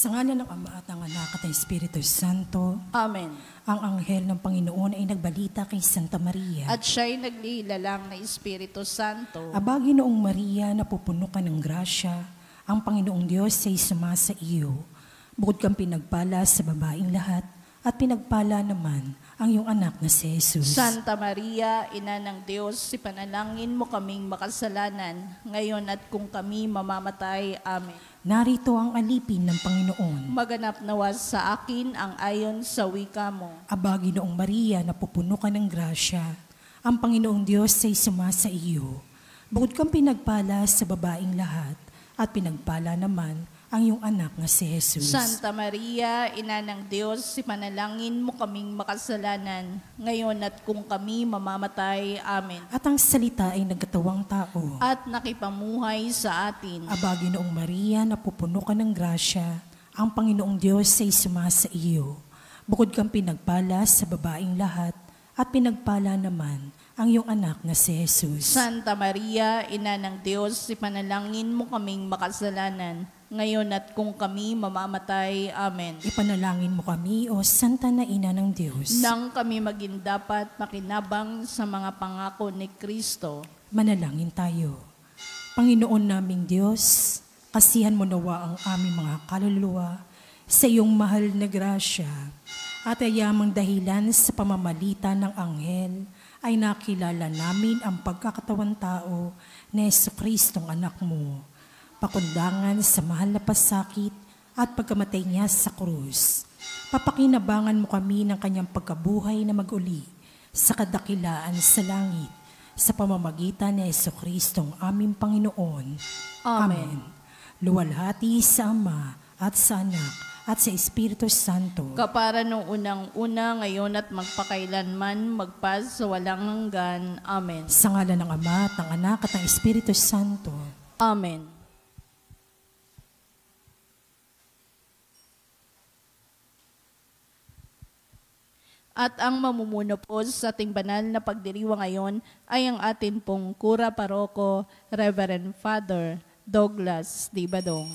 Sa ngalan ng Ama at ng Anak at ng Espiritu Santo. Amen. Ang anghel ng Panginoon ay nagbalita kay Santa Maria. At siya'y naglilalang na Espiritu Santo. Aba, Ginoong Maria, napupuno ka ng grasya, ang Panginoong Diyos ay sumasa iyo. Bukod kang pinagpala sa babaeng lahat, at pinagpala naman ang iyong anak na si Jesus. Santa Maria, Ina ng Diyos, ipanalangin mo kaming makasalanan, ngayon at kung kami mamamatay. Amen. Narito ang alipin ng Panginoon. Maganap nawa sa akin ang ayon sa wika mo. Aba, Ginoong Maria, napupuno ka ng grasya, ang Panginoong Diyos ay sumasa iyo. Bukod kang pinagpala sa babaeng lahat, at pinagpala naman ang iyong anak na si Jesus. Santa Maria, Ina ng Diyos, ipanalangin mo kaming makasalanan, ngayon at kung kami mamamatay. Amen. At ang salita ay nagkatawang tao. At nakipamuhay sa atin. Aba, Ginoong Maria, napupuno ka ng grasya, ang Panginoong Diyos ay sumasa iyo. Bukod kang pinagpala sa babaeng lahat, at pinagpala naman ang iyong anak na si Jesus. Santa Maria, Ina ng Diyos, ipanalangin mo kaming makasalanan, ngayon at kung kami mamamatay. Amen. Ipanalangin mo kami, O Santa na Ina ng Diyos. Nang kami maging dapat makinabang sa mga pangako ni Kristo. Manalangin tayo. Panginoon naming Diyos, kasihan mo nawa ang aming mga kaluluwa sa iyong mahal na grasya, at ayamang dahilan sa pamamalitan ng anghel ay nakilala namin ang pagkakatawan tao ni Jesucristong anak mo. Pakundangan sa mahal na pasakit at pagkamatay niya sa krus. Papakinabangan mo kami ng kanyang pagkabuhay na mag-uli sa kadakilaan sa langit sa pamamagitan ni Jesucristong aming Panginoon. Amen. Luwalhati sa Ama at sa Anak at sa Espiritu Santo. Kapara nung unang-una, ngayon at magpakailanman, magpas sa walang hanggan. Amen. Sa ngalan ng Ama at ng Anak at ng Espiritu Santo. Amen. At ang mamumuno po sa ating banal na pagdiriwang ngayon ay ang atin pong Kura Paroko, Reverend Father Douglas D. Badong.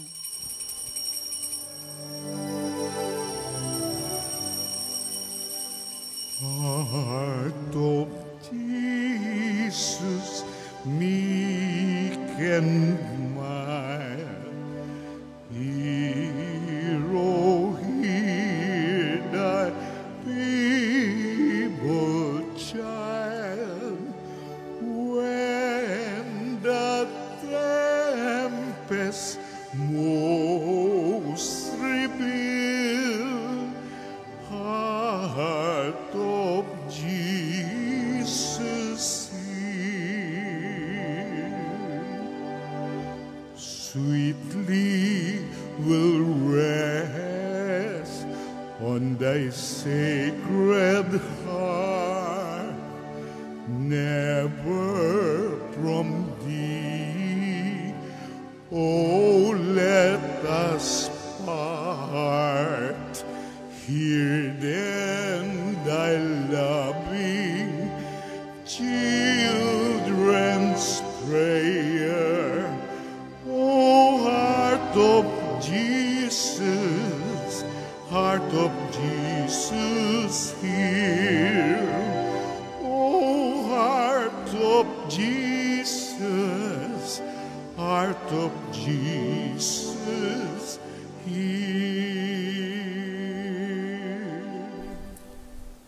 Heart of Jesus, meek and mild, Hero, hear thy feeble child. When the tempest most reveal, heart of Jesus hear. Sweetly will rest on thy sacred heart, never from thee, oh, let us part. Hear then thy loving children's prayer, O heart of Jesus, heart of Jesus, hear. O heart of Jesus, heart of Jesus, hear.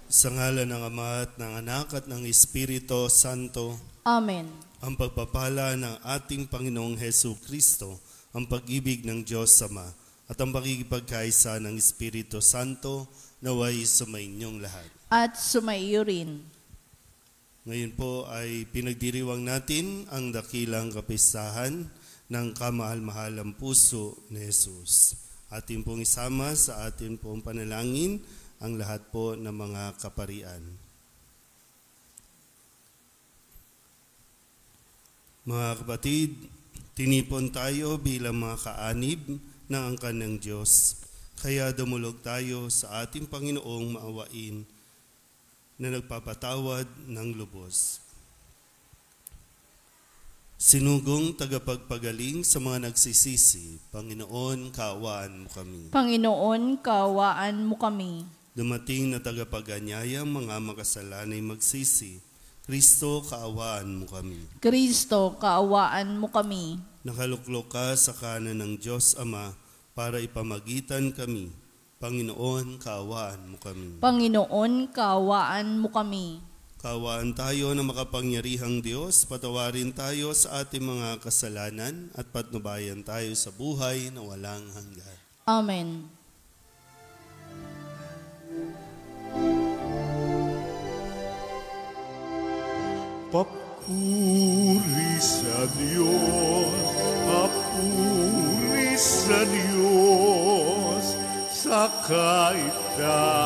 Sa ngalan ng Ama at ng Anak at ng Espiritu Santo. Amen. Ang pagpapala ng ating Panginoong Hesu Kristo, ang pag-ibig ng Diyos Ama, at ang pakikipagkaisa ng Espiritu Santo naway sumainyong lahat. At sumaiyo rin. Ngayon po ay pinagdiriwang natin ang dakilang kapistahan ng kamahal-mahalang puso ni Jesus. Atin pong isama sa atin pong panalangin ang lahat po ng mga kaparian. Mga kapatid, tinipon tayo bilang mga kaanib ng angkan ng Diyos. Kaya dumulog tayo sa ating Panginoong maawain na nagpapatawad ng lubos. Sinugong tagapagpagaling sa mga nagsisisi, Panginoon, kaawaan mo kami. Panginoon, kaawaan mo kami. Dumating na tagapag-anyayang mga makasalanay magsisi, Kristo, kaawaan mo kami. Kristo, kaawaan mo kami. Nakaluklok ka sa kanan ng Diyos Ama para ipamagitan kami. Panginoon, kaawaan mo kami. Panginoon, kaawaan mo kami. Kaawaan tayo na makapangyarihang Diyos, patawarin tayo sa ating mga kasalanan at patnubayan tayo sa buhay na walang hanggan. Amen. Papuri sa Diyos, papuri sa Diyos, sa kaitaasan,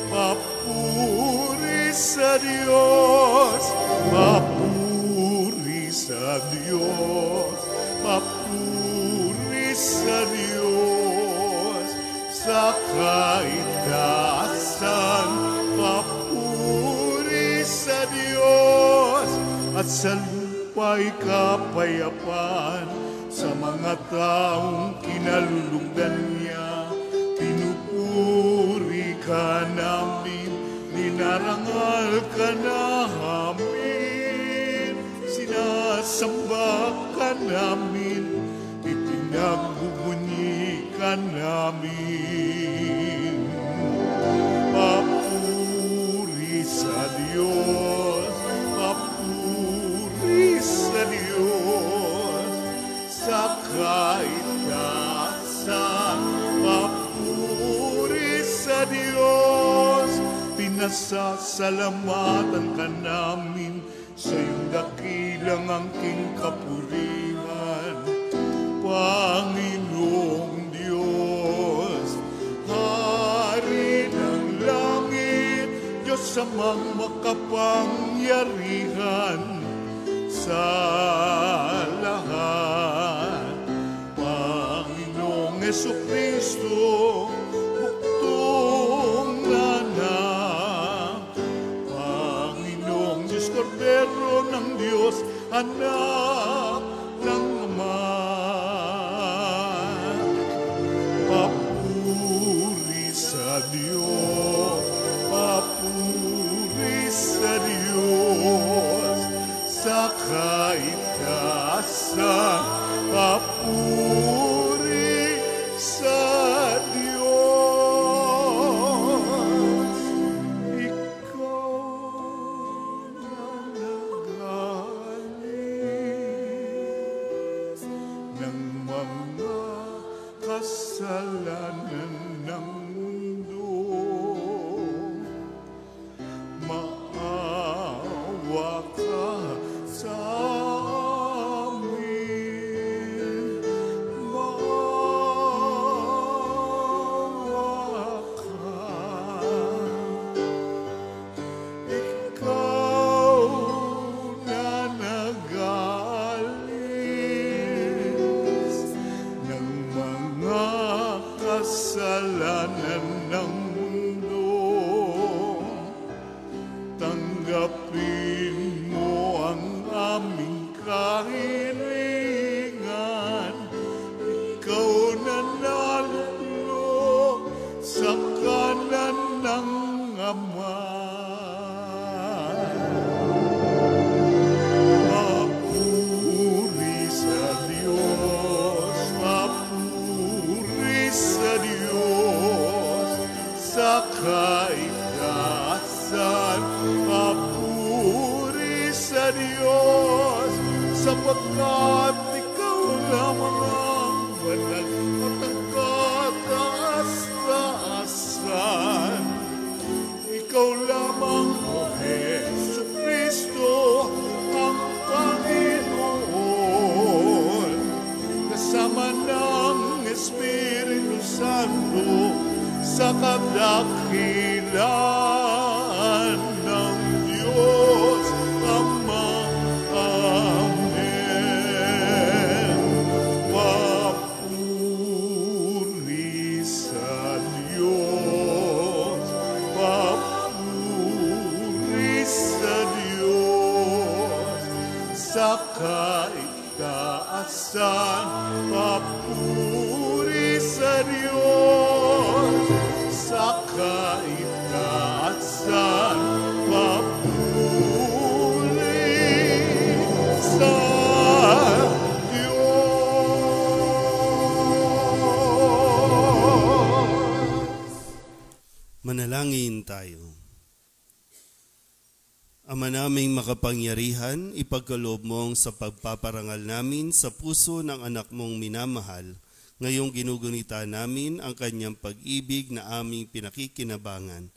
papuri sa Diyos, papuri sa Diyos, papuri sa Diyos, sa kaitaasan, papuri sa Diyos, at sa lupa'y kapayapaan sa mga taong kinalulugdan niya. Pinupuri ka namin, dinarangal ka namin, sinasamba ka namin, ipinagbubunyi ka namin. Papuri sa Diyos, papuri sa Diyos, sa kaitaasan, papuri sa Diyos. Pinasasalamatan ka namin sa iyong dakilang angking kapurihan, Panginoong Diyos, Hari ng langit, Diyos amang makapangyarihan sa lahat. Panginoong Jesucristo, buktong nanak, Panginoong Diyos Kordero ng Diyos, anak ng Ama. Papuri sa Diyos, papuri sa Diyos, sa kaitaasan, papuri sa Diyos. Ikaw na nagalis ng mga kasalanan ng mundo. Maawa ka sa amin, maawa ka. Ikaw na nagalis ng mga kasalanan ng mundo. Tanggapin mo ang aming kahilingan. Ikaw na nalulok sa kanan ng Ama. Papuri sa Diyos, papuri sa Diyos, sa kaitaasan, papuri sa Diyos, sapagkat ikaw lamang ang banal at ang kataas-taasan. Ikaw lamang, O Jesucristo, ang Panginoon, kasama ng Espiritu Santo, sa kadakilaan ng Diyos Ama. Amen. Papuri sa kaitaasan, papuri sa Diyos. Sa kaitaasan, papuri sa Manalangin tayo. Ama naming makapangyarihan, ipagkaloob mong sa pagpaparangal namin sa puso ng anak mong minamahal, ngayong ginugunita namin ang kanyang pag-ibig na aming pinakikinabangan.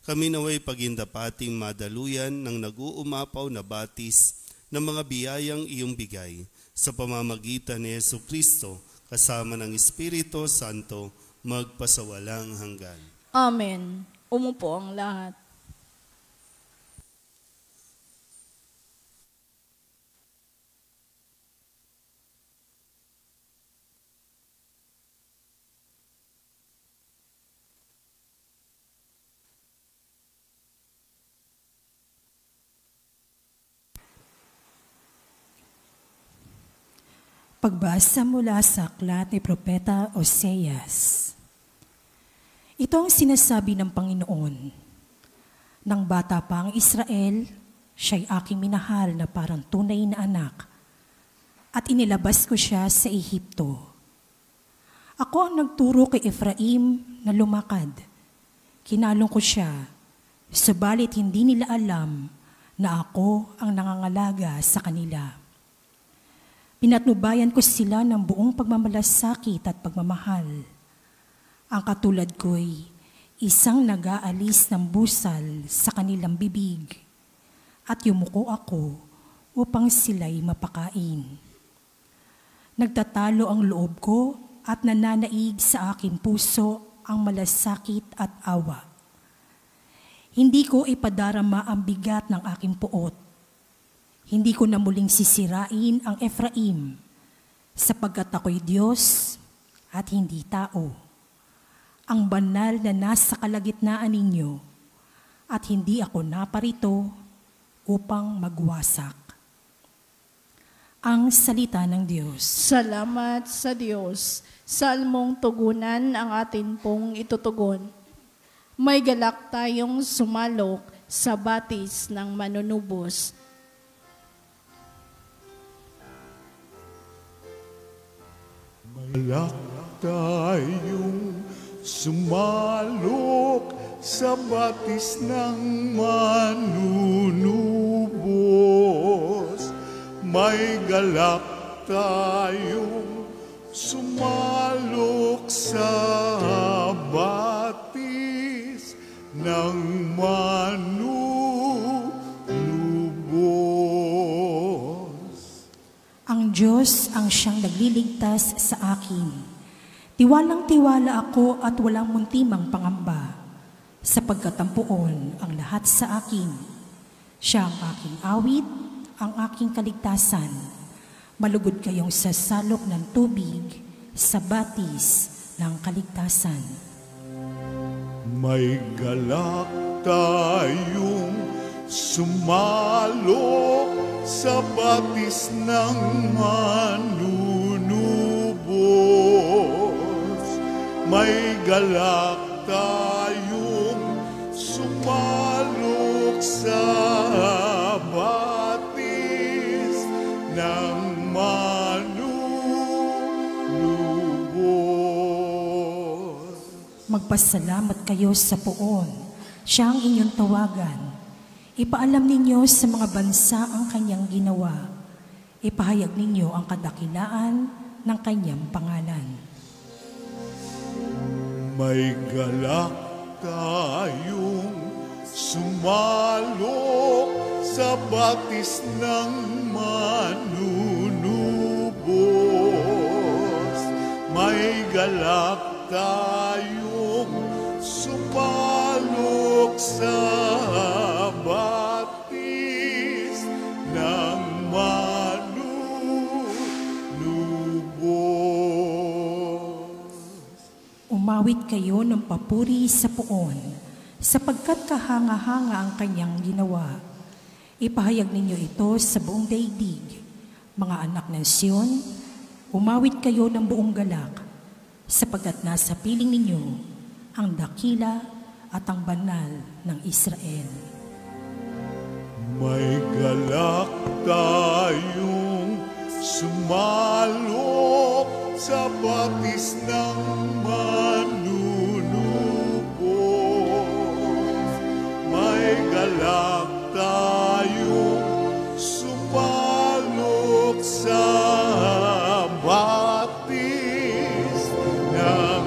Kami naway pagindapating madaluyan ng nag-uumapaw na batis ng mga biyayang iyong bigay sa pamamagitan ni Jesucristo kasama ng Espiritu Santo magpasawalang hanggan. Amen. Umupo ang lahat. Pagbasa mula sa aklat ni Propeta Oseas. Ito ang sinasabi ng Panginoon. Nang bata pa ang Israel, siya'y aking minahal na parang tunay na anak, at inilabas ko siya sa Ehipto. Ako ang nagturo kay Efraim na lumakad. Kinalong ko siya, subalit hindi nila alam na ako ang nangangalaga sa kanila. Pinatnubayan ko sila ng buong pagmamalasakit at pagmamahal. Ang katulad ko'y isang nag-aalis ng busal sa kanilang bibig at yumuko ako upang sila'y mapakain. Nagtatalo ang loob ko at nananaig sa aking puso ang malasakit at awa. Hindi ko ipadarama ang bigat ng aking puot. Hindi ko na muling sisirain ang Efraim sapagkat ako'y Diyos at hindi tao. Ang banal na nasa kalagitnaan ninyo at hindi ako naparito upang magwasak. Ang salita ng Diyos. Salamat sa Diyos. Salmong tugunan ang atin pong itutugon. May galak tayong sumalok sa batis ng manunubos. Galak tayong sumalok sa batis ng manunubos. May galak tayong sumalok sa batis ng manunubos. Ang Diyos ang siyang nagliligtas sa akin. Tiwalang-tiwala ako at walang muntimang pangamba, sapagkat ang poon ang lahat sa akin. Siya ang aking awit, ang aking kaligtasan. Malugod kayong sasalok ng tubig sa batis ng kaligtasan. May galak tayong sumalok sa batis ng manunubos. May galak tayong sumalok sa batis ng manunubos. Magpasalamat kayo sa poon. Siya ang inyong tawagan. Ipaalam ninyo sa mga bansa ang kanyang ginawa. Ipahayag ninyo ang kadakilaan ng kanyang pangalan. May galak tayong sumalok sa batis ng manunubos. May galak tayong sumalok sa batis ng manunubos. Umawit kayo ng papuri sa poon, sapagkat kahanga-hanga ang kanyang ginawa. Ipahayag ninyo ito sa buong daigdig. Mga anak ng Siyon, umawit kayo ng buong galak, sapagkat nasa piling ninyo ang dakila at ang banal ng Israel. May galak tayong sumalok sa batis ng manunubos. May galak tayong sumalok sa batis ng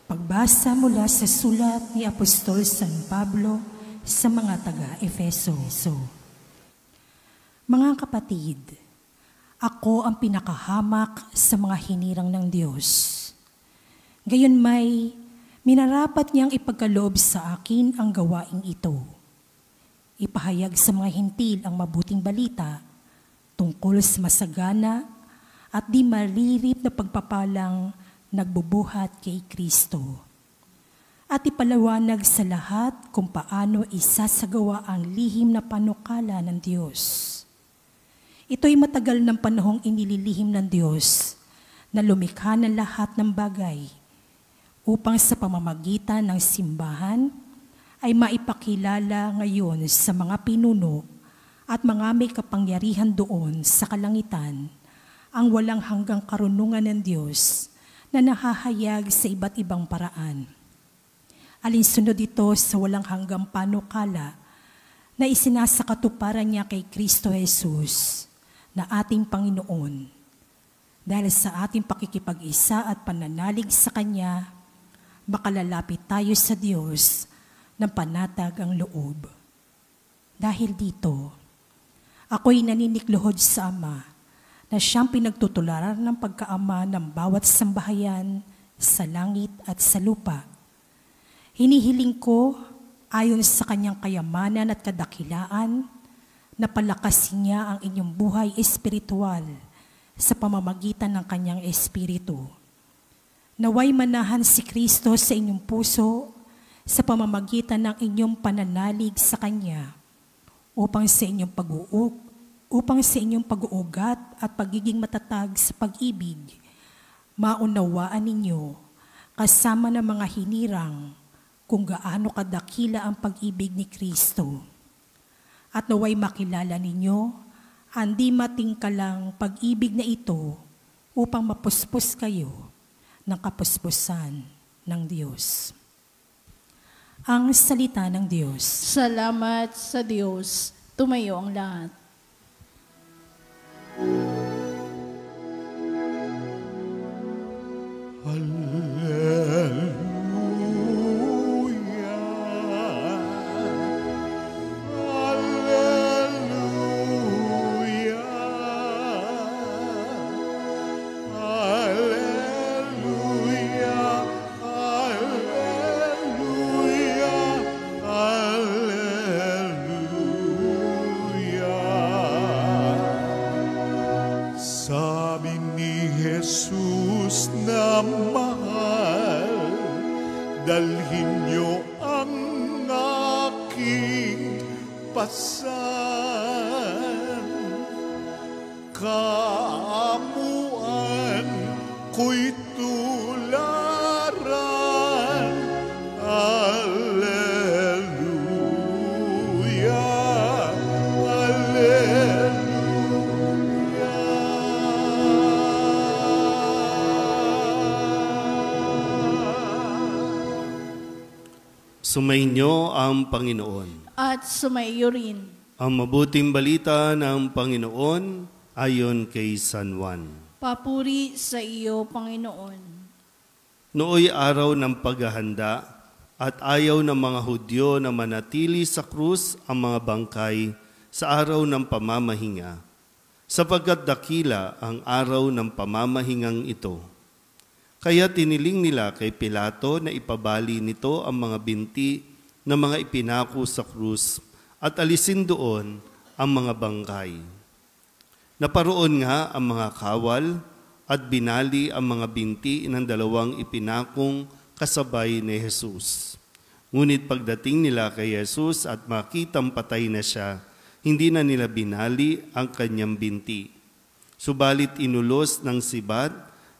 Pagbasa mula sa sulat ni Apostol San Pablo sa mga taga-Efeso. Mga kapatid, ako ang pinakahamak sa mga hinirang ng Diyos. Gayon may minarapat niyang ipagkaloob sa akin ang gawaing ito. Ipahayag sa mga hintil ang mabuting balita tungkol sa masagana at di maririp na pagpapalang nagbubuhat kay Kristo. At ipalawanag sa lahat kung paano isasagawa ang lihim na panukala ng Diyos. Ito'y matagal ng panahong inililihim ng Diyos na lumikha ng lahat ng bagay upang sa pamamagitan ng simbahan ay maipakilala ngayon sa mga pinuno at mga may kapangyarihan doon sa kalangitan ang walang hanggang karunungan ng Diyos na nahahayag sa iba't ibang paraan. Alinsunod ito sa walang hanggang panukala na isinasakatuparan niya kay Kristo Jesus na ating Panginoon. Dahil sa ating pakikipag-isa at pananalig sa Kanya, makalalapit tayo sa Diyos ng panatag ang loob. Dahil dito, ako'y naninikluhod sa Ama na siyang pinagtutularan ng pagkaama ng bawat sambahayan sa langit at sa lupa. Hinihiling ko, ayon sa kanyang kayamanan at kadakilaan, na palakasin niya ang inyong buhay espiritual sa pamamagitan ng kanyang espiritu. Naway manahan si Kristo sa inyong puso sa pamamagitan ng inyong pananalig sa Kanya upang sa inyong pag-uugat at pagiging matatag sa pag-ibig, maunawaan ninyo kasama ng mga hinirang kung gaano kadakila ang pag-ibig ni Kristo. At naway makilala ninyo ang di matingkalang pag-ibig na ito upang mapuspos kayo ng kapuspusan ng Diyos. Ang salita ng Diyos. Salamat sa Diyos. Tumayo ang lahat. Dalhin niyo ang aking pasan, kaamuan ko'y tularan. Alleluia, alleluia. Sumainyo ang Panginoon. At sumaiyo rin. Ang mabuting balita ng Panginoon ayon kay San Juan. Papuri sa iyo, Panginoon. Nooy araw ng paghahanda at ayaw ng mga Hudyo na manatili sa krus ang mga bangkay sa araw ng pamamahinga, sapagkat dakila ang araw ng pamamahingang ito. Kaya tiniling nila kay Pilato na ipabali nito ang mga binti na mga ipinako sa krus at alisin doon ang mga bangkay. Naparoon nga ang mga kawal at binali ang mga binti ng dalawang ipinakong kasabay ni Jesus. Ngunit pagdating nila kay Jesus at makitang patay na siya, hindi na nila binali ang kanyang binti. Subalit inulos ng sibat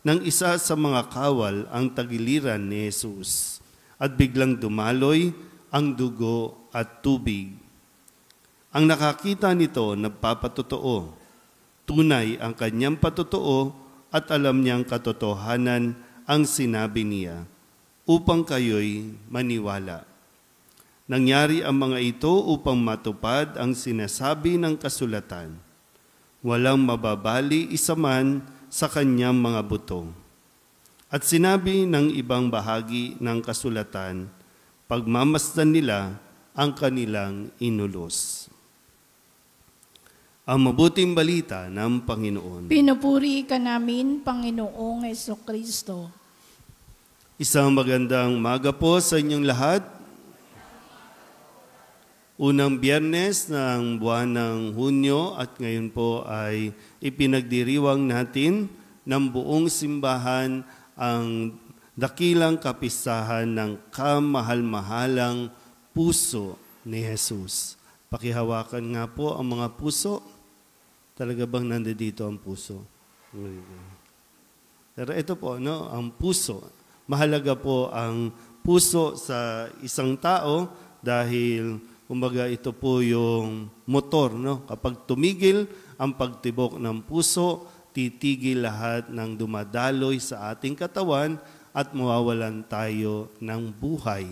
ng isa sa mga kawal ang tagiliran ni Jesus, at biglang dumaloy ang dugo at tubig. Ang nakakita nito nagpapatotoo. Tunay ang kanyang patotoo at alam niyang katotohanan ang sinabi niya, upang kayo'y maniwala. Nangyari ang mga ito upang matupad ang sinasabi ng kasulatan. Walang mababali isa man sa kanyang mga buto. At sinabi ng ibang bahagi ng kasulatan, pagmamasdan nila ang kanilang inulos. Ang mabuting balita ng Panginoon. Pinupuri ka namin, Panginoong Jesucristo. Isang magandang umaga po sa inyong lahat. Unang Biyernes ng buwan ng Hunyo at ngayon po ay ipinagdiriwang natin ng buong simbahan ang dakilang kapistahan ng kamahal-mahalang puso ni Jesus. Pakihawakan nga po ang mga puso. Talaga bang nandito ang puso? Pero ito po, no, ang puso. Mahalaga po ang puso sa isang tao dahil kumbaga ito po yung motor, no? Kapag tumigil ang pagtibok ng puso, titigil lahat ng dumadaloy sa ating katawan at mawawalan tayo ng buhay.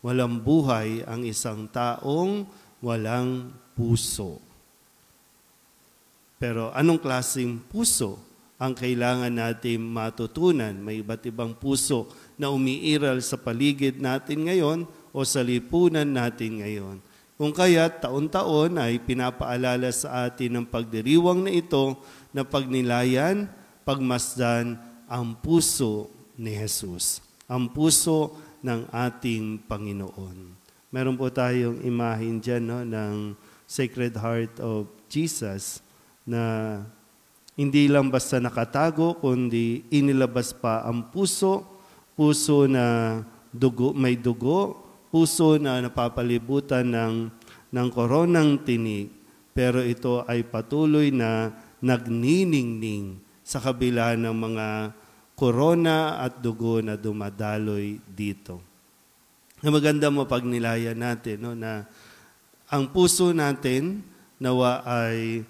Walang buhay ang isang taong walang puso. Pero anong klaseng puso ang kailangan natin matutunan? May iba't ibang puso na umiiral sa paligid natin ngayon o sa lipunan natin ngayon. Kung kaya taon-taon ay pinapaalala sa atin ng pagdiriwang na ito na pagnilayan, pagmasdan ang puso ni Jesus, ang puso ng ating Panginoon. Meron po tayong imahin dyan, no, ng Sacred Heart of Jesus na hindi lang basta nakatago, kundi inilabas pa ang puso, puso na dugo, may dugo, puso na napapalibutan ng koronang tinig, pero ito ay patuloy na nagniningning sa kabila ng mga korona at dugo na dumadaloy dito. Na maganda mapagnilayan natin, no, na ang puso natin nawa ay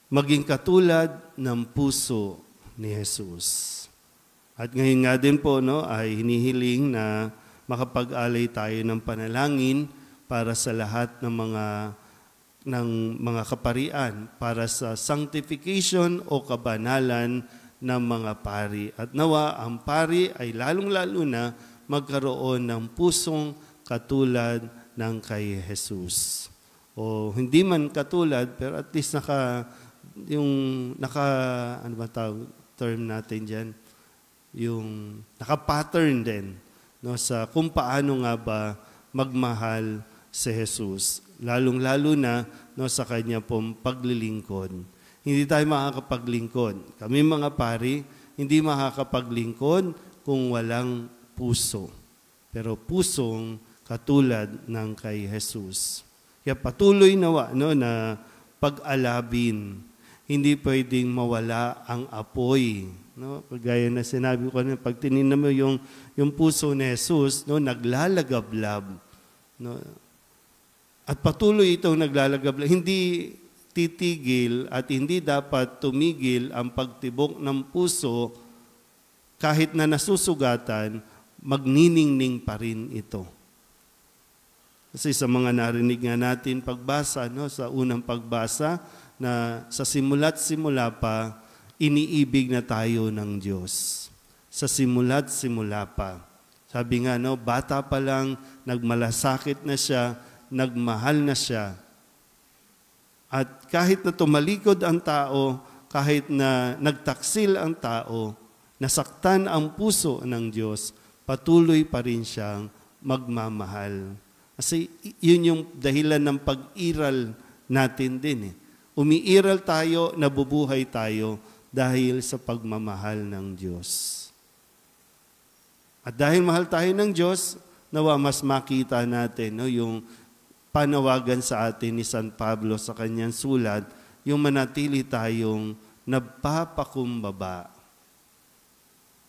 maging katulad ng puso ni Jesus. At ngayon nga din po, no, ay hinihiling na makapag-alay tayo ng panalangin para sa lahat ng mga kaparian, para sa sanctification o kabanalan ng mga pari. At nawa ang pari ay lalong-lalo na magkaroon ng pusong katulad ng kay Jesus. O hindi man katulad, pero at least ano ba term natin dyan? Yung naka-pattern din, no, sa kung paano nga ba magmahal si Jesus. Lalong-lalo na, no, sa kanya pong paglilingkod. Hindi tayo makakapaglingkod. Kami mga pari, hindi makakapaglingkod kung walang puso. Pero pusong katulad ng kay Jesus. Kaya patuloy nawa, no, na pag-alabin. Hindi pwedeng mawala ang apoy. No? Kagaya na sinabi ko na, pag tinignan mo yung puso ni Jesus, no, naglalagablab. No? At patuloy itong naglalagablab. Hindi titigil at hindi dapat tumigil ang pagtibok ng puso kahit na nasusugatan, magniningning pa rin ito. Kasi sa mga narinig nga natin pagbasa, no, sa unang pagbasa, na sa simula't simula pa, iniibig na tayo ng Diyos. Sa simula't simula pa. Sabi nga, no, bata pa lang, nagmalasakit na siya, nagmahal na siya. At kahit na tumalikod ang tao, kahit na nagtaksil ang tao, nasaktan ang puso ng Diyos, patuloy pa rin siyang magmamahal. Kasi yun yung dahilan ng pag-iral natin din. Umiiral tayo, nabubuhay tayo dahil sa pagmamahal ng Diyos. At dahil mahal tayo ng Diyos, nawa mas makita natin yung panawagan sa atin ni San Pablo sa kanyang sulat, yung manatili tayong nagpapakumbaba.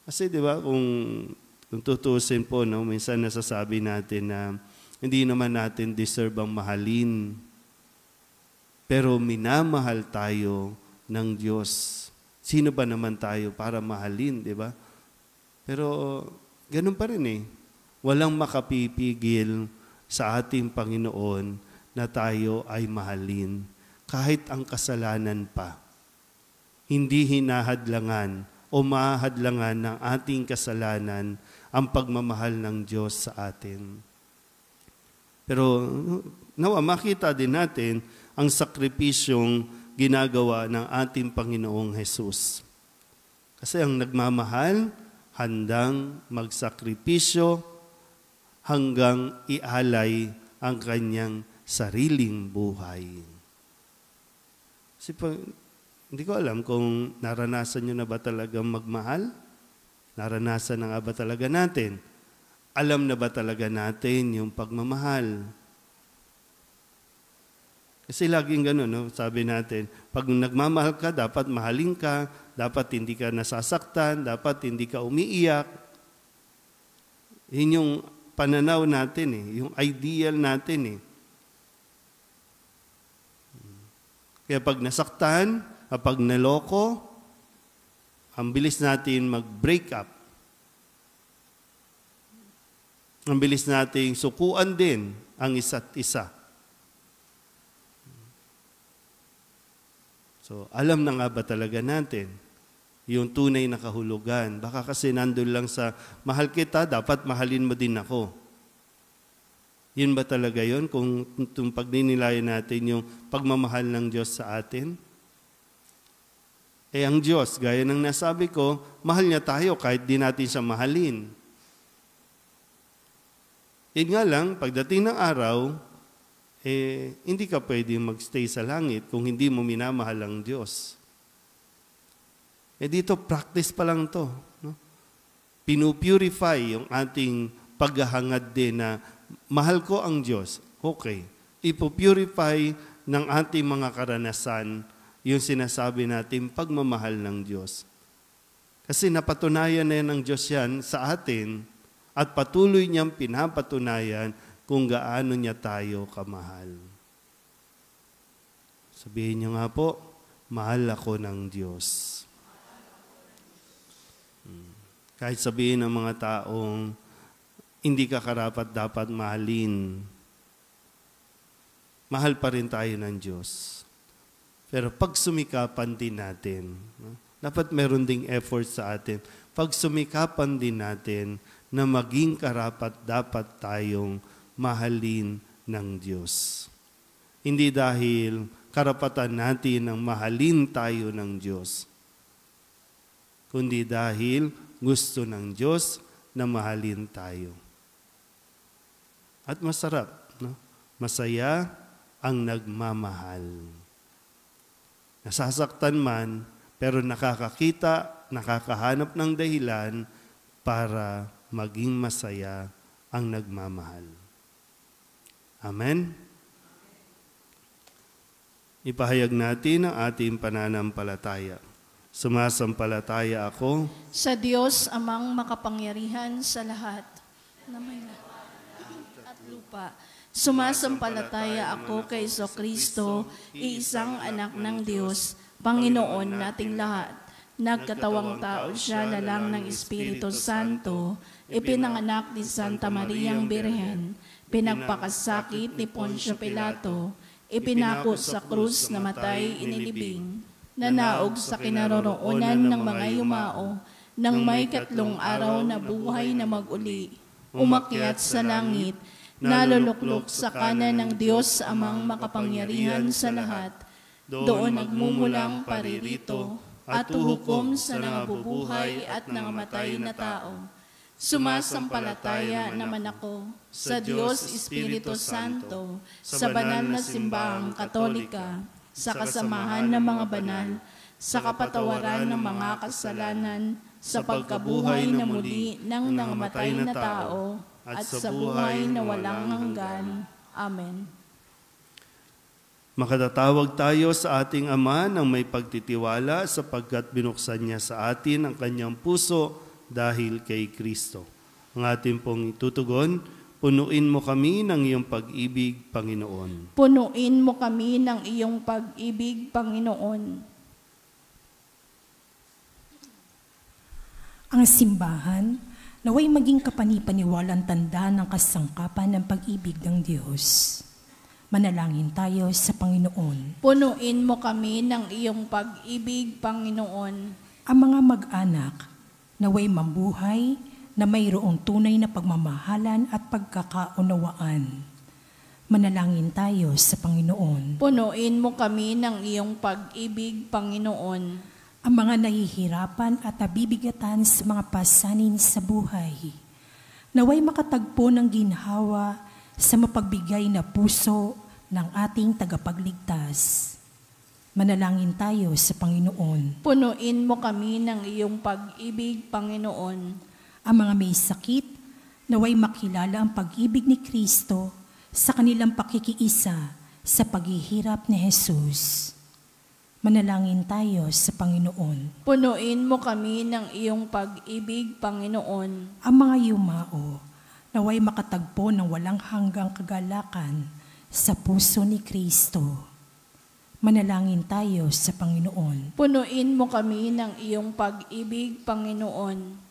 Kasi di ba, kung tutusin po, minsan nasasabi natin na hindi naman natin deserve ang mahalin. Pero minamahal tayo ng Diyos. Sino ba naman tayo para mahalin, di ba? Pero ganun pa rin Walang makapipigil sa ating Panginoon na tayo ay mahalin. Kahit ang kasalanan pa. Hindi hinahadlangan o mahadlangan ng ating kasalanan ang pagmamahal ng Diyos sa atin. Pero nawa makita din natin ang sakripisyong ginagawa ng ating Panginoong Hesus. Kasi ang nagmamahal, handang magsakripisyo hanggang ialay ang kanyang sariling buhay. Kasi hindi ko alam kung naranasan nyo na ba talagang magmahal? Naranasan na nga ba talaga natin? Alam na ba talaga natin yung pagmamahal? Kasi laging gano'n, sabi natin, pag nagmamahal ka, dapat mahalin ka, dapat hindi ka nasasaktan, dapat hindi ka umiiyak. Yun yung pananaw natin, yung ideal natin. Kaya pag nasaktan, kapag naloko, ang bilis natin mag-break up. Ang bilis nating sukuan din ang isa't isa. So, alam na nga ba talaga natin yung tunay na kahulugan? Baka kasi nandun lang sa, mahal kita, dapat mahalin mo din ako. Yun ba talaga yun? Kung pagninilayan natin yung pagmamahal ng Diyos sa atin? Ang Diyos, gaya ng nasabi ko, mahal niya tayo kahit di natin siya mahalin. Yun nga lang, pagdating ng araw, hindi ka pwedeng magstay sa langit kung hindi mo minamahal ang Diyos. Dito, practice pa lang to. Pinupurify yung ating paghahangad din na mahal ko ang Diyos. Okay. Ipupurify ng ating mga karanasan yung sinasabi natin pagmamahal ng Diyos. Kasi napatunayan na ng Diyos yan sa atin at patuloy niyang pinapatunayan kung gaano niya tayo kamahal. Sabihin niyo nga po, mahal ako ng Diyos. Kahit sabihin ng mga taong hindi ka karapat-dapat mahalin, mahal pa rin tayo ng Diyos. Pero pag sumikapan din natin, dapat meron ding effort sa atin. Pag sumikapan din natin na maging karapat-dapat tayong mahalin ng Diyos. Hindi dahil karapatan natin ang mahalin tayo ng Diyos, kundi dahil gusto ng Diyos na mahalin tayo. At masarap, masaya ang nagmamahal. Nasasaktan man, pero nakakakita, nakakahanap ng dahilan para maging masaya ang nagmamahal. Amen? Ipahayag natin ang ating pananampalataya. Sumasampalataya ako sa Diyos amang makapangyarihan sa lahat na may at lupa. Sumasampalataya ako kay Jesucristo, iisang anak ng Diyos, Panginoon nating lahat. Nagkatawang tao siya na lang ng Espiritu Santo, ipinanganak ni Santa Mariang Birhen, pinagpakasakit ni Poncio Pilato, ipinako sa krus, namatay, inilibing, nanaog sa kinaroroonan ng mga yumao, nang may 3 araw na buhay na mag-uli, umakyat sa langit, naluluklok sa kanan ng Diyos amang makapangyarihan sa lahat, doon nagmumulang paririto, at uhukom sa nangabubuhay at nangamatay na tao. Sumasampalataya naman ako sa Diyos Espiritu Santo, sa banal na simbahang Katolika, sa kasamahan ng mga banal, sa kapatawaran ng mga kasalanan, sa pagkabuhay na muli ng nangamatay na tao, at sa buhay na walang hanggan. Amen. Makatatawag tayo sa ating Ama ng may pagtitiwala sapagkat binuksan niya sa atin ang kanyang puso dahil kay Kristo. Ang ating pong itutugon, punuin mo kami ng iyong pag-ibig, Panginoon. Punuin mo kami ng iyong pag-ibig, Panginoon. Ang simbahan, naway maging kapanipaniwalang tanda ng kasangkapan ng pag-ibig ng Diyos. Manalangin tayo sa Panginoon. Punuin mo kami ng iyong pag-ibig, Panginoon. Ang mga mag-anak, naway mabuhay na mayroong tunay na pagmamahalan at pagkakaunawaan. Manalangin tayo sa Panginoon. Punuin mo kami ng iyong pag-ibig, Panginoon. Ang mga nahihirapan at nabibigatan sa mga pasanin sa buhay, naway makatagpo ng ginhawa sa mapagbigay na puso ng ating tagapagligtas. Manalangin tayo sa Panginoon. Punuin mo kami ng iyong pag-ibig, Panginoon. Ang mga may sakit, naway makilala ang pag-ibig ni Kristo sa kanilang pakikiisa sa paghihirap ni Jesus. Manalangin tayo sa Panginoon. Punuin mo kami ng iyong pag-ibig, Panginoon. Ang mga yumao, naway makatagpo ng walang hanggang kagalakan sa puso ni Kristo. Manalangin tayo sa Panginoon. Punuin mo kami ng iyong pag-ibig, Panginoon.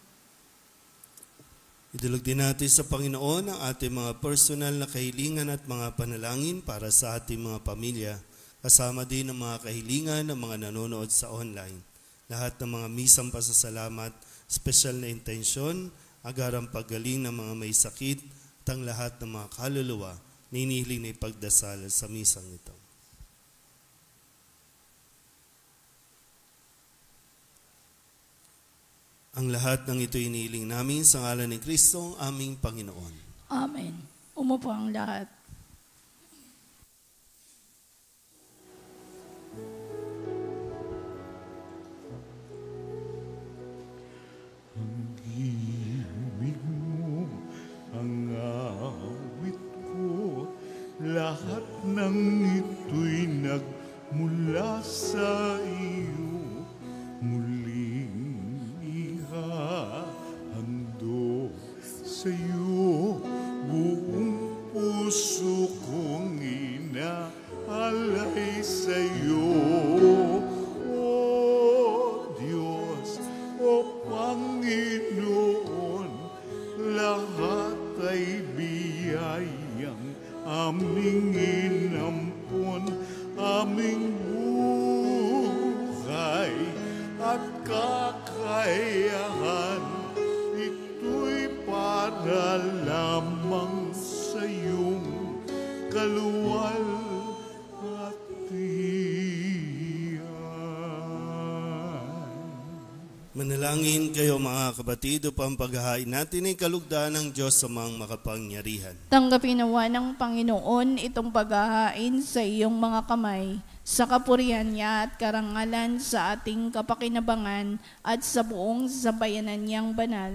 Idulog din natin sa Panginoon ang ating mga personal na kahilingan at mga panalangin para sa ating mga pamilya. Kasama din ang mga kahilingan ng mga nanonood sa online. Lahat ng mga misang pasasalamat, special na intensyon, agarang paggaling ng mga may sakit, at ang lahat ng mga kaluluwa, ninihiling na ipagdasal sa misang ito. Ang lahat ng ito inihiling namin sa ngalan ni Kristo, ang aming Panginoon. Amen. Umupo ang lahat. Ibig mo ang awit ko, lahat ng ito'y nagmula sa iyo. Muling ihahando sa iyo, buong puso kong inaalay sa iyo. Panginoon, lahat ay biyayang aming inampon, aming buhay at kakayahan. Ito'y para lamang sa iyong kaluwalhatian. Manalangin kayo mga kapatid upang paghahain natin ay kalugdan ng Diyos sa mga makapangyarihan. Tanggapin nawa ng Panginoon itong paghahain sa iyong mga kamay, sa kapurihan niya at karangalan sa ating kapakinabangan at sa buong sambayanan niyang banal.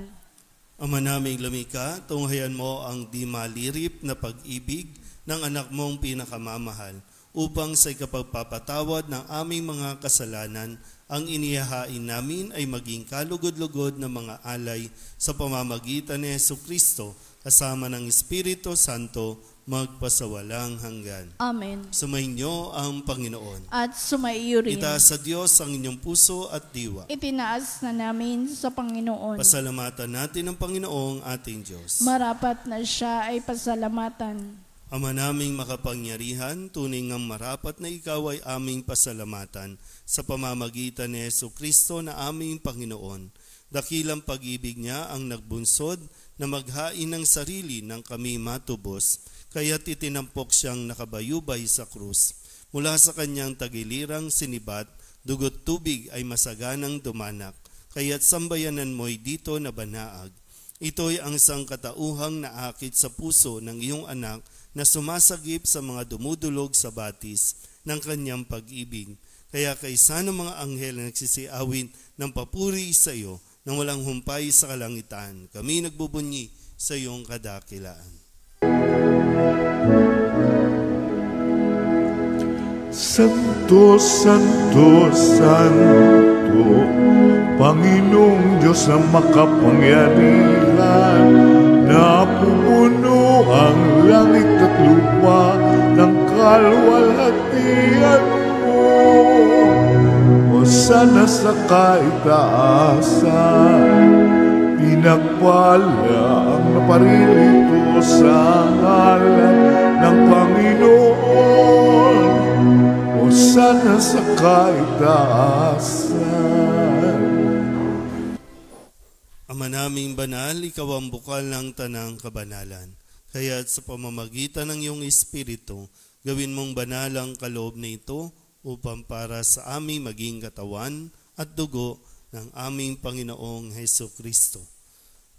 Ama naming lumikha, tunghayan mo ang di malirip na pag-ibig ng anak mong pinakamamahal upang sa ikapagpapatawad ng aming mga kasalanan, ang inihahain namin ay maging kalugod-lugod na mga alay sa pamamagitan ni Jesucristo kasama ng Espiritu Santo magpasawalang hanggan. Amen. Sumainyo ang Panginoon. At sumaiyo rin. Itaas sa Diyos ang inyong puso at diwa. Itinaas na namin sa Panginoon. Pasalamatan natin ang Panginoong ating Diyos. Marapat na siya ay pasalamatan. Ama naming makapangyarihan, tunay ngang marapat na ikaw ay aming pasalamatan sa pamamagitan ni Jesucristo na aming Panginoon. Dakilang pag-ibig niya ang nagbunsod na maghain ng sarili ng kami matubos, kaya't itinampok siyang nakabayubay sa krus. Mula sa kanyang tagilirang sinibat, dugot tubig ay masaganang dumanak, kaya't sambayanan mo'y dito na banaag. Ito'y ang sangkatauhang naakit sa puso ng iyong anak na sumasagip sa mga dumudulog sa batis ng kanyang pag-ibig. Kaya kaysa ng mga anghel na nagsisiawin ng papuri sa iyo, nang walang humpay sa kalangitan. Kami nagbubunyi sa iyong kadakilaan. Santo, Santo, Santo, Panginoong Diyos na makapangyarihan, napupuno ang langit at lupa ng kalwalhatian mo. Hosana sa kaitaasan, pinagpala ang naparirito sa ngalan ng Panginoon. Hosana sa kaitaasan. Ama naming banal, ikaw ang bukal ng tanang kabanalan. Kaya't sa pamamagitan ng iyong Espiritu, gawin mong banal ang kaloob na ito upang para sa aming maging katawan at dugo ng aming Panginoong Hesukristo.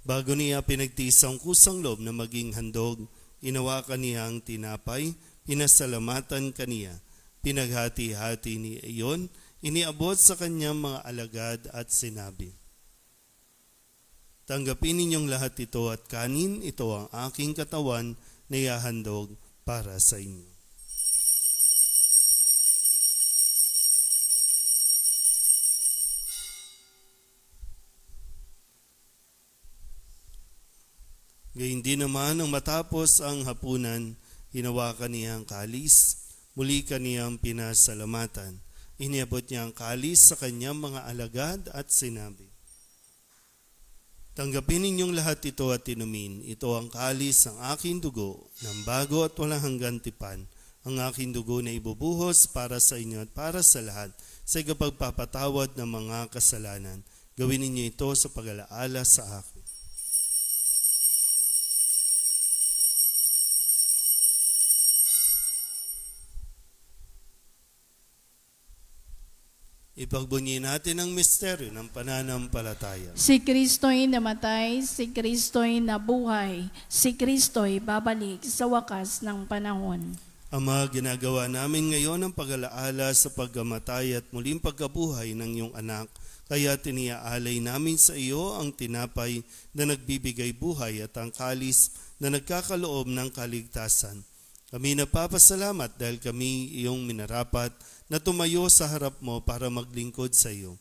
Bago niya pinagtiis ang kusang loob na maging handog, inawakan niya ang tinapay, pinasalamatan kaniya, pinaghati-hati niya iyon, iniabot sa kanyang mga alagad at sinabi, "Tanggapin ninyong lahat ito at kanin, ito ang aking katawan na ihahandog para sa inyo." Gayun din naman, nang matapos ang hapunan, hinawakan niya ang kalis, muli kaniyang pinasalamatan. Iniabot niya ang kalis sa kanyang mga alagad at sinabi, "Tanggapin ninyong lahat ito at inumin. Ito ang kalis ng aking dugo, ng bago at walang hanggang tipan. Ang aking dugo na ibubuhos para sa inyo at para sa lahat sa ikapagpapatawad ng mga kasalanan. Gawin ninyo ito sa pag-alaala sa akin." Ipagbunyi natin ang misteryo ng pananampalataya. Si Kristo'y namatay, si Kristo'y nabuhay, si Kristo'y babalik sa wakas ng panahon. Ama, ginagawa namin ngayon ang pag-alaala sa pagkamatay at muling pagkabuhay ng iyong anak, kaya tiniaalay namin sa iyo ang tinapay na nagbibigay buhay at ang kalis na nagkakaloob ng kaligtasan. Kami napapasalamat dahil kami iyong minarapat na tumayo sa harap mo para maglingkod sa iyo.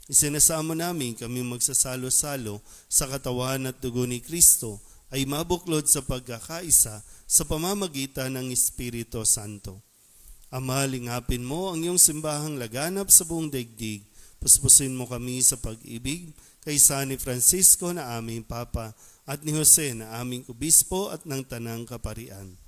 Isinasamo namin kami magsasalo-salo sa katawan at dugo ni Kristo ay mabuklod sa pagkakaisa sa pamamagitan ng Espiritu Santo. Ama, lingapin mo ang iyong simbahang laganap sa buong daigdig. Puspusin mo kami sa pag-ibig kaysa ni Francisco na aming Papa at ni Jose na aming Obispo at ng Tanang Kaparian.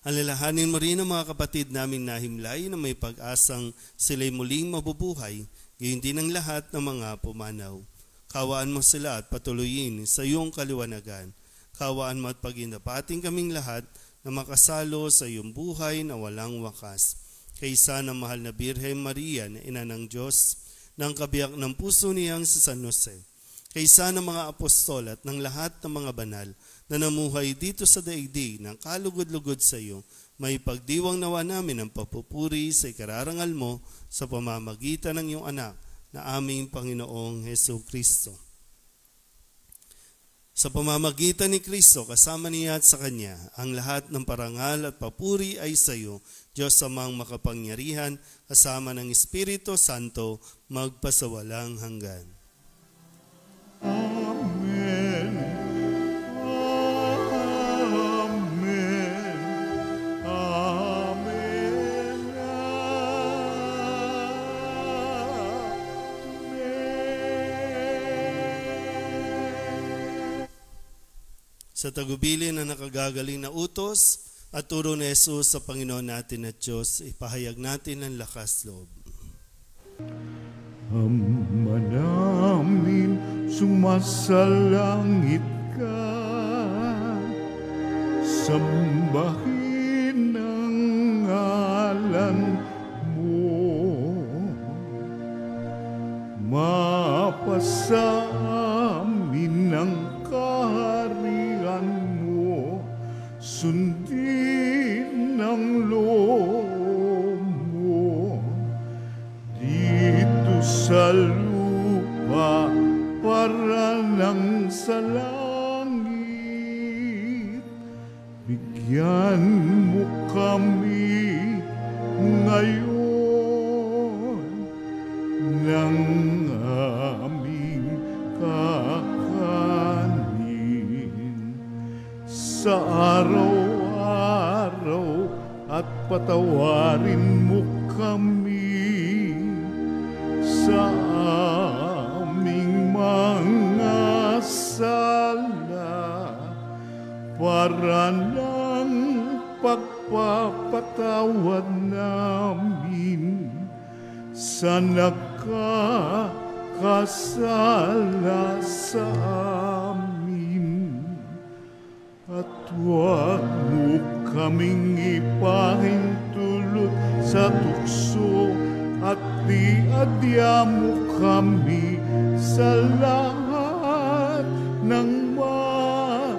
Alalahanin mo rin ang mga kapatid naming nahimlay na may pag-asang sila'y muling mabubuhay, gayon din ang lahat ng mga pumanaw. Kawaan mo sila at patuloyin sa iyong kaliwanagan. Kawaan mo at paginapating kaming lahat na makasalo sa iyong buhay na walang wakas. Kaysa ng mahal na Birhen Maria na ina ng Diyos, ng kabiyak ng puso niyang si San Jose. Kaysa ng mga apostol at ng lahat ng mga banal na namuhay dito sa daigdig ng kalugod-lugod sa iyo, may pagdiwang nawa namin ang papupuri sa ikararangal mo sa pamamagitan ng iyong anak na aming Panginoong Hesukristo. Sa pamamagitan ni Kristo, kasama niya at sa Kanya, ang lahat ng parangal at papuri ay sa iyo, Diyos amang makapangyarihan, kasama ng Espiritu Santo, magpasawalang hanggan. Amen. Amen. Amen. Sa tagubilin na nakagagaling na utos at turo ni Jesus sa Panginoon natin at Diyos, ipahayag natin ang lakas loob. Ama namin, sumasalangit ka, sambahin ang ngalan mo, mapasa amin ang kaharian mo, sundin ang loob mo, dito sa lupa daralang sa langit, bigyan mo kami ngayon ng aming kakanin sa araw-araw, at patawarin mo kami sa aming mga sala, para ng pagpapatawad namin sa nagkakasala sa amin. At huwag mo kaming ipahintulot sa tukso, at diadya mo kami sa lahat ng masama.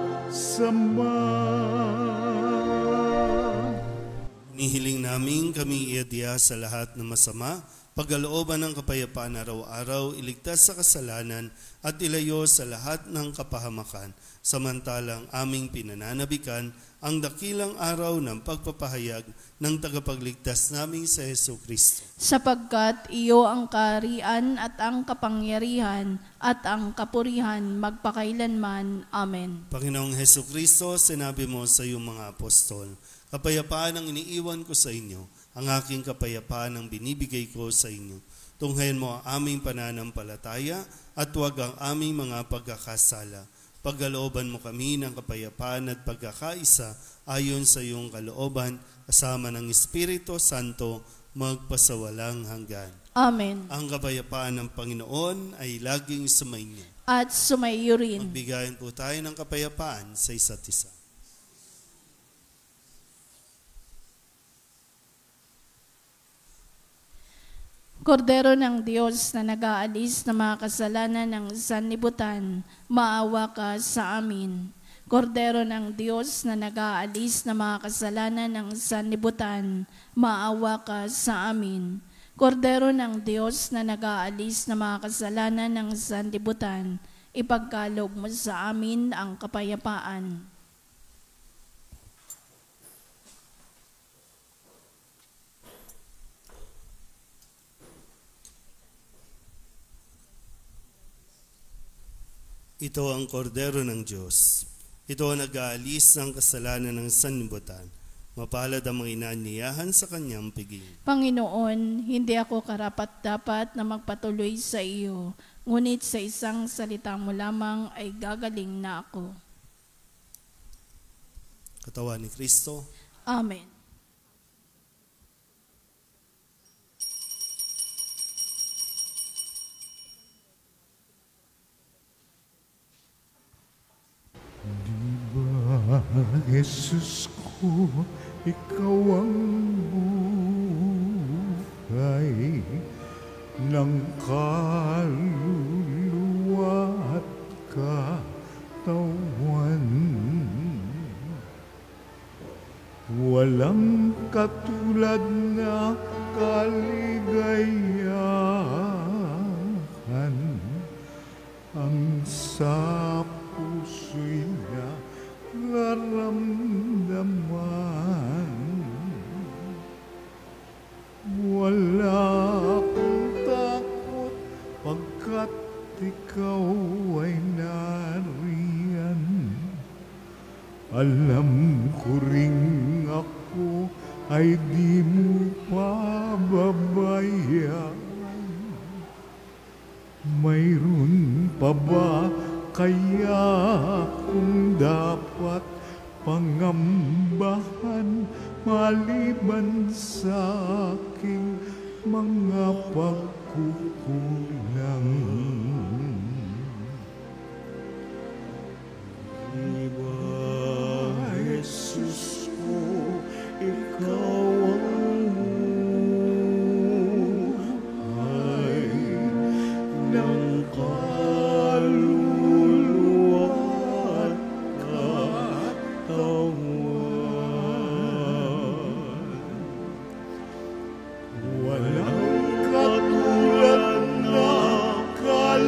Nihiling namin kami iadya sa lahat ng masama, pagkalooban ng kapayapaan araw-araw, iligtas sa kasalanan at ilayo sa lahat ng kapahamakan, samantalang aming pinananabikan ang dakilang araw ng pagpapahayag ng tagapagligtas naming sa Hesus Kristo. Sapagkat iyo ang kaharian at ang kapangyarihan at ang kapurihan magpakailanman. Amen. Panginoong Hesus Kristo, sinabi mo sa iyong mga apostol, kapayapaan ang iniiwan ko sa inyo, ang aking kapayapaan ang binibigay ko sa inyo. Tunghayan mo ang aming pananampalataya at huwag ang aming mga pagkakasala. Pagkalooban mo kami ng kapayapaan at pagkakaisa ayon sa iyong kalooban, kasama ng Espiritu Santo, magpasawalang hanggan. Amen. Ang kapayapaan ng Panginoon ay laging sumainyo. At sumaiyo rin. Magbigayan po tayo ng kapayapaan sa isa't isa. Kordero ng Diyos na nag-aalis ng mga kasalanan ng sanlibutan, maawa ka sa amin. Kordero ng Diyos na nag-aalis ng mga kasalanan ng sanlibutan, maawa ka sa amin. Kordero ng Diyos na nag-aalis ng mga kasalanan ng sanlibutan, ipagkaloob mo sa amin ang kapayapaan. Ito ang kordero ng Diyos. Ito ang nag-aalis ng kasalanan ng sanlibutan. Mapalad ang mga inaanyayahan sa kanyang piging. Panginoon, hindi ako karapat-dapat na magpatuloy sa iyo, ngunit sa isang salita mo lamang ay gagaling na ako. Katawan ni Kristo. Amen. Jesus ko, ikaw ang buhay ng kaluluwa at katawan. Walang katulad na kaligayahan ang sa puso'y naramdaman. Wala akong takot pagkat ikaw ay nariyan. Alam ko ring ako ay di mo pababayaan. Mayroon pa ba kaya kung dapat pangambahan maliban sa aking mga pagkukulang? Diba, Jesus ko, ikaw ang buhay ng kaluluwa at katawan. Walang katulad na kaluluwa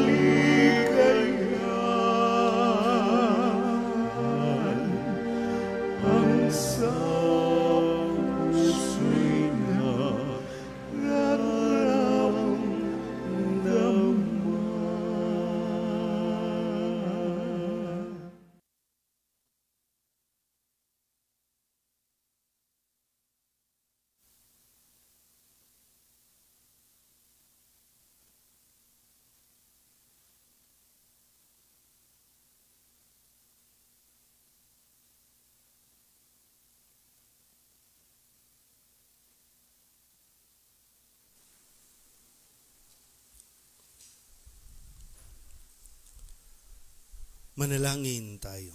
Manalangin tayo.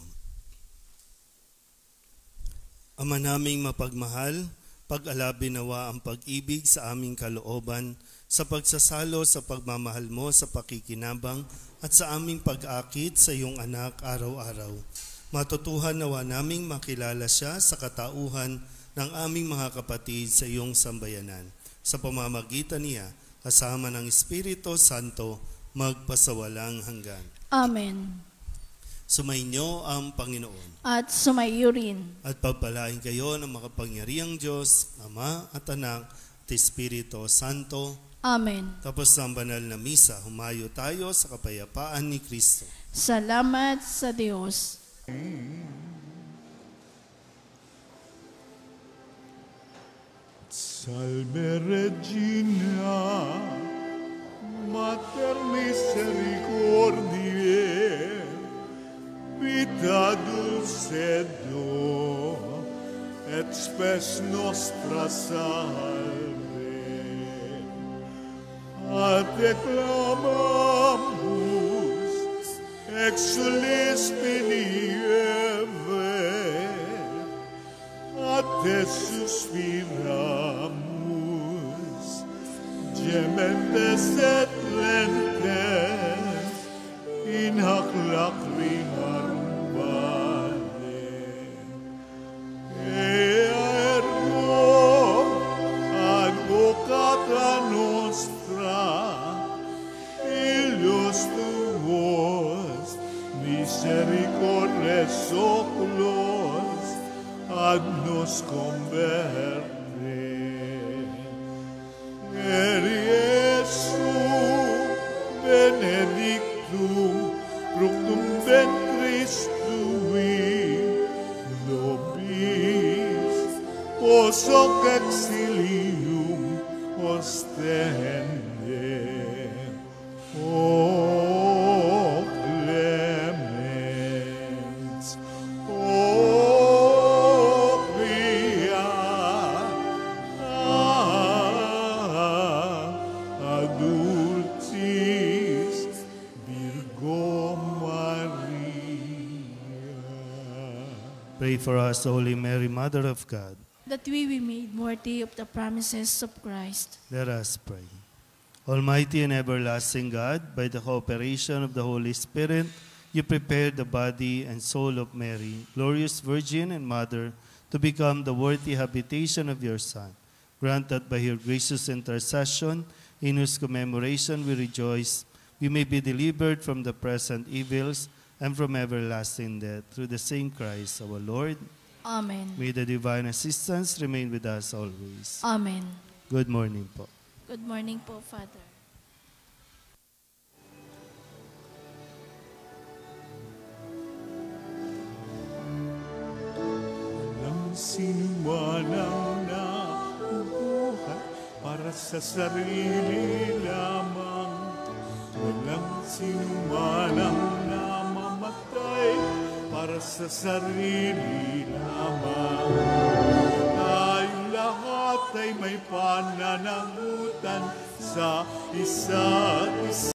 Ama naming mapagmahal, pag-alabi nawa ang pag-ibig sa aming kalooban sa pagsasalo sa pagmamahal mo sa pakikinabang at sa aming pag-akit sa iyong anak araw-araw. Matutuhan nawa naming makilala siya sa katauhan ng aming mga kapatid sa iyong sambayanan. Sa pamamagitan niya, kasama ng Espiritu Santo, magpasawalang hanggan. Amen. Sumainyo ang Panginoon. At sumayo rin. At pagpalain kayo ng makapangyarihang Diyos, Ama at Anak at Espiritu Santo. Amen. Tapos ng banal na misa, humayo tayo sa kapayapaan ni Kristo. Salamat sa Diyos. Salve Regina, Mater Misericordiae, vita dulcedo, et spes nostra salve. A te clamamus, exulis penieve, a te suspiramus, gementes et lentes, in hac lacrimarum vale. Ea ergo advocata nostra, illos tuos, misericordes oculos, ad nos converte. Iesu benedictum fructum ventris tui, nobis pos hoc exilium ostende. O clemens, o pia, adultis Virgo Maria. Pray for us, Holy Mary, Mother of God. That we be made worthy of the promises of Christ. Let us pray. Almighty and everlasting God, by the cooperation of the Holy Spirit, you prepared the body and soul of Mary, glorious Virgin and Mother, to become the worthy habitation of your Son. Grant that by your gracious intercession, in whose commemoration we rejoice, we may be delivered from the present evils and from everlasting death, through the same Christ our Lord. Amen. May the divine assistance remain with us always. Amen. Good morning po. Good morning po, Father. Walang sinuman ang nabubuhay para sa sarili lamang. Walang sinuman ang namamatay para sa sarili lamang. Tayong lahat ay may pananagutan sa isa't isa.